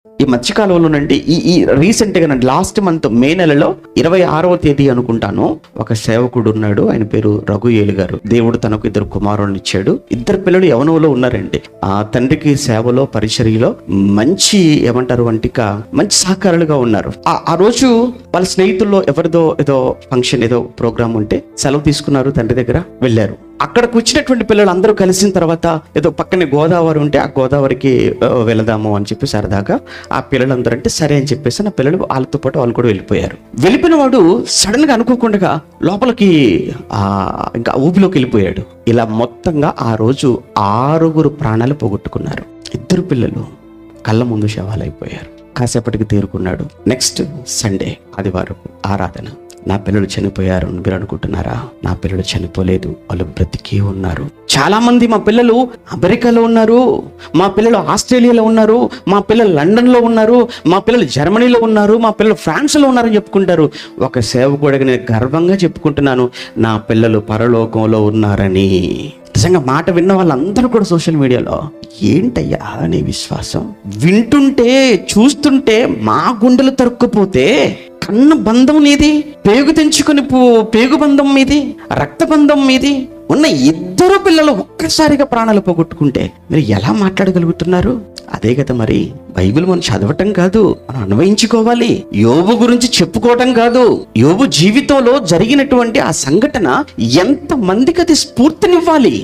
ఈ మధ్యకాలంలోనండి ఈ రీసెంట్ గా లాస్ట్ మంత్ మే నెలలో 26వ తేదీ అనుకుంటాను, ఒక సేవకుడు ఉన్నాడు. ఆయన పేరు రఘుయేలు గారు. దేవుడు తనకు 2 కుమారులను ఇచ్చాడు. 2 పిల్లలు యవనంలో ఉన్నారండి. ఆ తండ్రికి సేవలో పరిచర్యలో మంచి ఏమంటారు వంటిక మంచి సహకారులుగా ఉన్నారు. ఆ రోజు వాళ్ళ స్నేహితుల్లో ఎవరిదో ఏదో ఫంక్షన్ ఏదో ప్రోగ్రామ్ ఉంటే సెలవు తీసుకున్నారు, తండ్రి దగ్గర వెళ్ళారు. అక్కడికి వచ్చినటువంటి పిల్లలు అందరూ కలిసిన తర్వాత ఏదో పక్కనే గోదావరి ఉంటే ఆ గోదావరికి వెళదాము అని చెప్పి సరదాగా ఆ పిల్లలందరూ అంటే సరే అని చెప్పేసి నా పిల్లలు వాళ్ళతో పాటు వాళ్ళు కూడా వెళ్ళిపోయారు. వెళ్ళిపోయిన వాడు సడన్ గా అనుకోకుండా లోపలికి ఇంకా ఊపిలోకి వెళ్ళిపోయాడు. ఇలా మొత్తంగా ఆ రోజు 6 ప్రాణాలు పోగొట్టుకున్నారు. 2 పిల్లలు కళ్ళ ముందు శవాలైపోయారు. కాసేపటికి తేరుకున్నాడు. నెక్స్ట్ సండే ఆదివారం ఆరాధన. నా పిల్లలు చనిపోయారు మీరు అనుకుంటున్నారా? నా పిల్లలు చనిపోలేదు, వాళ్ళు బ్రతికి ఉన్నారు. చాలా మంది మా పిల్లలు అమెరికాలో ఉన్నారు, మా పిల్లలు ఆస్ట్రేలియాలో ఉన్నారు, మా పిల్లలు లండన్లో ఉన్నారు, మా పిల్లలు జర్మనీలో ఉన్నారు, మా పిల్లలు ఫ్రాన్స్లో ఉన్నారని చెప్పుకుంటారు. ఒక సేవకుడిగా నేను గర్వంగా చెప్పుకుంటున్నాను, నా పిల్లలు పరలోకంలో ఉన్నారని. నిజంగా మాట విన్న వాళ్ళందరూ కూడా సోషల్ మీడియాలో ఏంటయ్యా నీ విశ్వాసం? వింటుంటే చూస్తుంటే మా గుండెలు తరుక్కుపోతే, కన్న బంధం నీది, పేగు తెంచుకుని పేగు బంధం మీది, రక్త బంధం మీది ఉన్న 2 పిల్లలు ఒక్కసారిగా ప్రాణాలు పోగొట్టుకుంటే మీరు ఎలా మాట్లాడగలుగుతున్నారు? అదే కదా మరి బైబిల్ మనం చదవటం కాదు, మనం అన్వయించుకోవాలి. యోబు గురించి చెప్పుకోవటం కాదు, యోబు జీవితంలో జరిగినటువంటి ఆ సంఘటన ఎంత మందికి అది స్ఫూర్తినివ్వాలి.